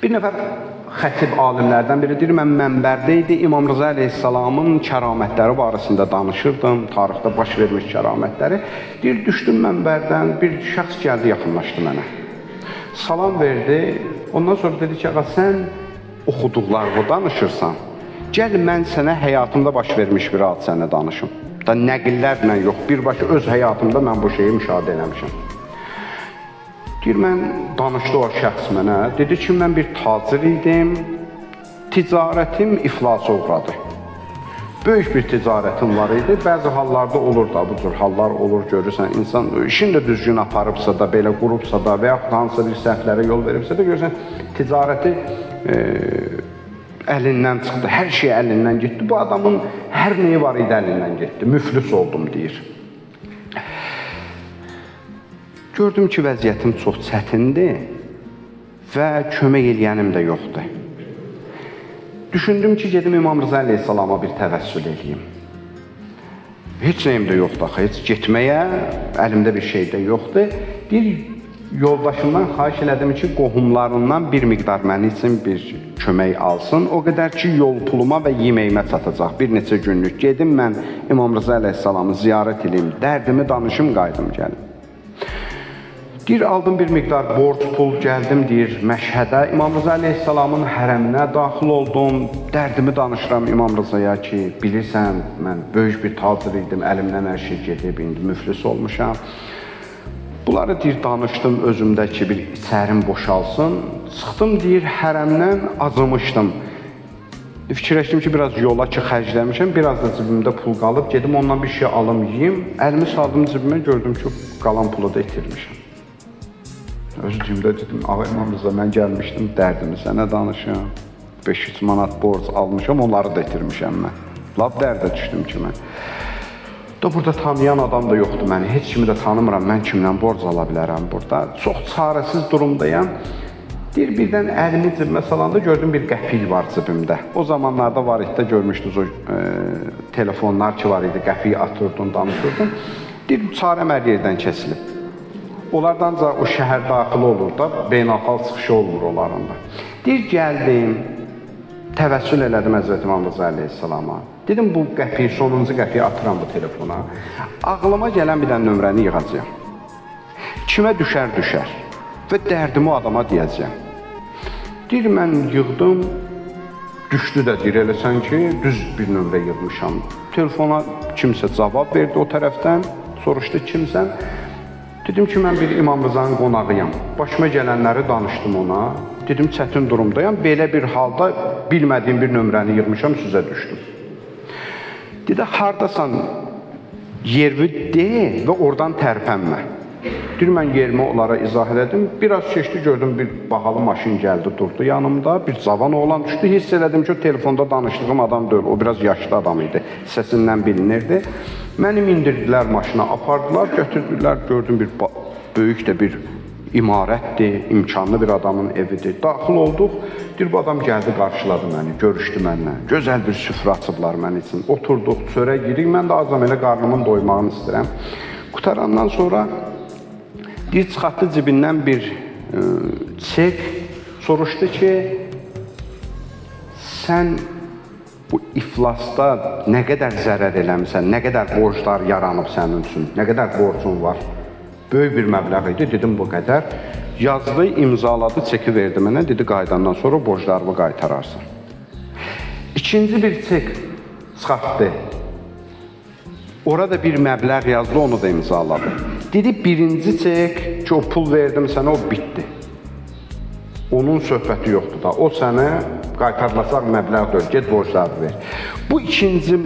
Bir nəfər xətib alimlərdən biri deyir, mən mənbərdə idi, İmam Rıza əleyhissalamın kəramətləri barəsində danışırdım, tarixdə baş vermiş kəramətləri. Deyir, düşdüm mənbərdən, bir şəxs gəldi, yaxınlaşdı mənə. Salam verdi, ondan sonra dedi ki, ağa, sən oxuduqlarını danışırsan, gəl mən sənə həyatımda baş vermiş bir hadisəni danışım. Da nəqillərlə yox, birbaşa öz həyatımda mən bu şeyi müşahidə eləmişəm. Deyir, mən danışdı o şəxs mənə, dedi ki, mən bir tacir idim, ticarətim iflasa uğradı. Böyük bir ticarətim var idi, bəzi hallarda olur da, bu cür hallar olur, görürsən, insan işini də düzgün aparıbsa da, belə qurubsa da və yaxud hansısa bir səhvlərə yol veribsə də, görürsən, ticarəti əlindən çıxdı, hər şey əlindən getdi. Bu adamın hər neyi var idi əlindən getdi, müflis oldum, deyir. Gördüm ki, vəziyyətim çox çətindir və kömək eləyənim də yoxdur. Düşündüm ki, gedim İmam Rıza əleyhissalama bir təvəssül eləyim. Heç nəyim də yoxdur axı, heç getməyə, əlimdə bir şey də yoxdur. Bir yoldaşımdan xahiş elədim ki, qohumlarından bir miqdar mənim üçün bir kömək alsın. O qədər ki, yol puluma və yeməyimə çatacaq. Bir neçə günlük gedim, mən İmam Rıza əleyhissalamı ziyarət edeyim, dərdimi danışım, qaydım gəlim. Deyir, aldım bir miqdar borc pul, gəldim, deyir, Məşhədə, İmam Rıza əleyhissalamın hərəminə daxil oldum, dərdimi danışıram İmam Rızaya ki, bilirsən, mən böyük bir tacir idim, əlimdən hər şey gedib, indi müflis olmuşam. Bunları deyir, danışdım özümdə ki, bir içərim boşalsın. Çıxdım, deyir, hərəmdən acımışdım. Fikirləşdim ki, biraz yola ki, xərcləmişəm, biraz da cibimdə pul qalıb, gedim ondan bir şey alım, yiyim. Əlimi saldım cibimə, gördüm ki, qalan pulu da itirmişəm. Özlüyümdə dedim, ağa İmam Rıza, mən gəlmişdim, dərdimi sənə danışım. 500 manat borc almışam, onları da itirmişəm mən. Lap dərdə düşdüm ki, mən. Da burada tanıyan adam da yoxdur məni, heç kimi də tanımıram, mən kimdən borc ala bilərəm burada. Çox çarəsiz durumdayam. Deyir, birdən əlimi cibimə salanda gördüm bir qəpik var cibimdə. O zamanlarda var idi də görmüşdünüz o telefonlar ki var idi, qəpiyi atırdın, danışırdın. Deyir, çarəm hər yerdən kəsilib. Onlardan da o şəhər daxili olur da, beynəlxalq çıxışı olmur onlarında. Deyir, gəldim, təvəssül elədim Həzrəti İmam Rıza əleyhissalama. Dedim, bu qəpiyi, sonuncu qəpiyi atıram bu telefona. Ağlıma gələn bir dənə nömrəni yığacağım. Kimə düşər və dərdimi o adama deyəcəyəm. Deyir, mən yığdım, düşdü də deyir, eləsən ki, düz bir nömrə yığmışam. Telefona kimsə cavab verdi o tərəfdən, soruşdu kimsən. Dedim ki, mən bir İmam Rızanın qonağıyam. Başıma gələnləri danışdım ona. Dedim, çətin durumdayam. Belə bir halda bilmədiyim bir nömrəni yığmışam, sizə düşdüm. Dedi, hardasan, yervi de və oradan tərpənmə. Deyir, mən yerimi onlara izah elədim. Biraz keçdi, gördüm, bir bahalı maşın gəldi, durdu yanımda. Bir cavan oğlan düşdü. Hiss elədim ki, telefonda danışdığım adam deyil. O biraz yaşlı adam idi. Səsindən bilinirdi. Mənim indirdilər maşına, apardılar, götürdülər. Gördüm, bir böyük də bir imarətdir, imkanlı bir adamın evidir. Daxil olduq. Deyir, bu adam gəldi, qarşıladı məni, görüşdü mənlə. Gözəl bir süfrə açıblar mən üçün. Oturduq, çörək yedik. Mən də azam elə qarnımın doymağını istəyirəm. Qutarandan sonra deyir, çıxartdı cibindən bir çek, soruşdu ki, sən bu iflasda nə qədər zərər eləmişsən, nə qədər borclar yaranıb sənin üçün, nə qədər borcun var? Böyük bir məbləğ idi, dedim bu qədər. Yazdı, imzaladı, çeki verdi mənə, dedi, qaydandan sonra borclarımı qaytararsan. İkinci bir çek çıxartdı. Orada bir məbləğ yazdı, onu da imzaladı. Dedi, birinci çek ki, o pul verdim sənə, o bitdi. Onun söhbəti yoxdur da. O sənə qaytarlasaq məbləğ deyil, get borcları ver. Bu ikinci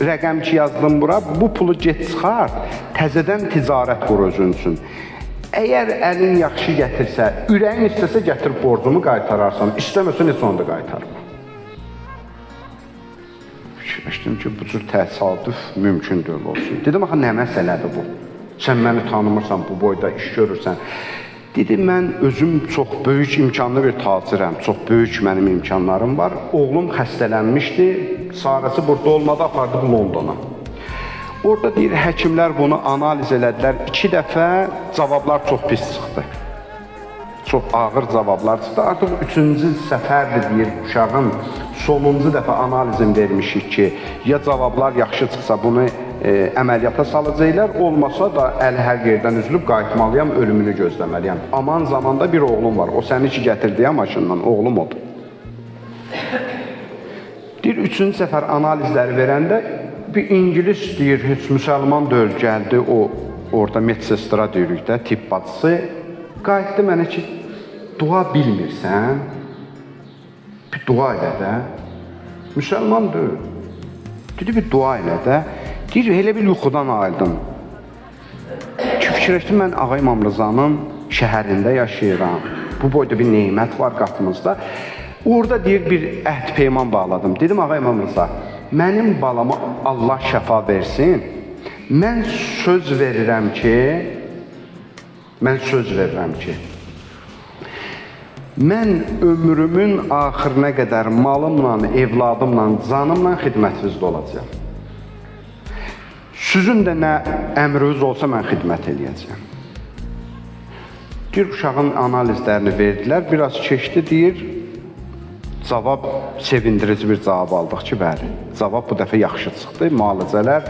rəqəm ki yazdım bura, bu pulu get çıxart, təzədən ticarət qur özün üçün. Əgər əlin yaxşı gətirsə, ürəyin istəsə gətir borcumu qaytararsan, istəməsə heç onu da qaytarma. Fikirləşdim ki, bu cür təsadüf mümkün deyil olsun. Dedim, axı nə məsələdir bu? Sən məni tanımırsan, bu boyda iş görürsən. Dedim, mən özüm çox böyük imkanlı bir tacirəm, çox böyük mənim imkanlarım var. Oğlum xəstələnmişdi, sarısı burada olmadı, apardı Londona. Orada deyir, həkimlər bunu analiz elədilər. 2 dəfə cavablar çox pis çıxdı. çox ağır cavablar çıxdı. Artıq 3-cü səfərdir deyir uşağın sonuncu dəfə analizini vermişik ki, ya cavablar yaxşı çıxsa bunu əməliyyata salacaqlar, olmasa da əli hər yerdən üzülüb qayıtmalıyam, ölümünü gözləməliyəm. Aman zamanda bir oğlum var, o səni ki gətirdi ya maşından, oğlum odur. Deyir, 3-cü səfər analizləri verəndə bir İngilis deyir, heç müsəlman deyil, gəldi o orada medsestra deyirik də, tibb bacısı, qayıtdı mənə ki, dua bilmirsən, bir dua elə də, müsəlman deyil, dedi bir dua elə də, deyir, elə bir yuxudan ayıldım. Fikirləşdim, mən Ağa İmam Rızanın şəhərində yaşayıram, bu boyda bir neymət var qapımızda. Orada deyir, bir əhd peyman bağladım. Dedim, Ağa İmam Rıza, mənim balama Allah şəfa versin, mən söz verirəm ki, mən ömrümün axırına qədər malımla, evladımla, canımla xidmətinizdə olacağım. Sizin də nə əmriniz olsa mən xidmət edəcəyəm. Deyir, uşağın analizlərini verdilər, biraz keçdi, deyir, cavab sevindirici bir cavab aldıq ki, bəli, cavab bu dəfə yaxşı çıxdı, müalicələr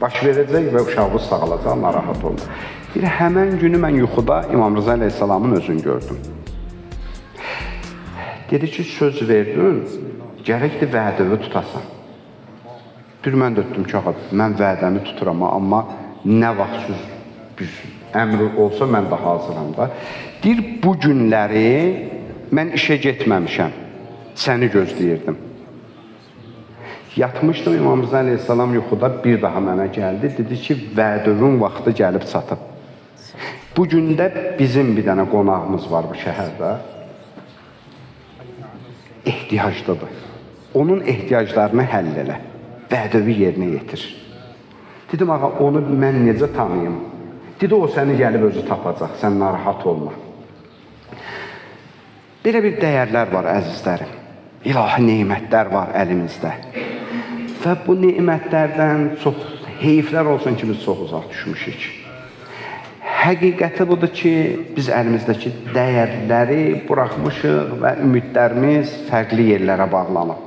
baş verəcək və uşağımız sağalacaq, narahat oldu. Deyir, həmən günü mən yuxuda İmam Rıza əleyhissalamın özünü gördüm. Dedi ki, söz verdin, gərəkdir vədəvi tutasan. Bir mən də etdim ki, mən vədəmi tuturam, amma nə vaxt bir əmr olsa mən də hazıram da. Deyir, bu günləri mən işə getməmişəm, səni gözləyirdim. Yatmışdım, İmam Rıza əleyhissalam yuxuda bir daha mənə gəldi, dedi ki, vədövün vaxtı gəlib çatıb. Bu gündə bizim bir dənə qonağımız var bu şəhərdə, ehtiyaclıdır. Onun ehtiyaclarını həll elə, vədəvi yerinə yetir. Dedim, ağa, onu mən necə tanıyım? Dedi, o səni gəlib özü tapacaq, sən narahat olma. Belə bir dəyərlər var, əzizlərim. İlahi neymətlər var əlimizdə. Və bu neymətlərdən çox, heyflər olsun ki, biz çox uzaq düşmüşük. Həqiqəti budur ki, biz əlimizdəki dəyərləri buraxmışıq və ümidlərimiz fərqli yerlərə bağlanıb.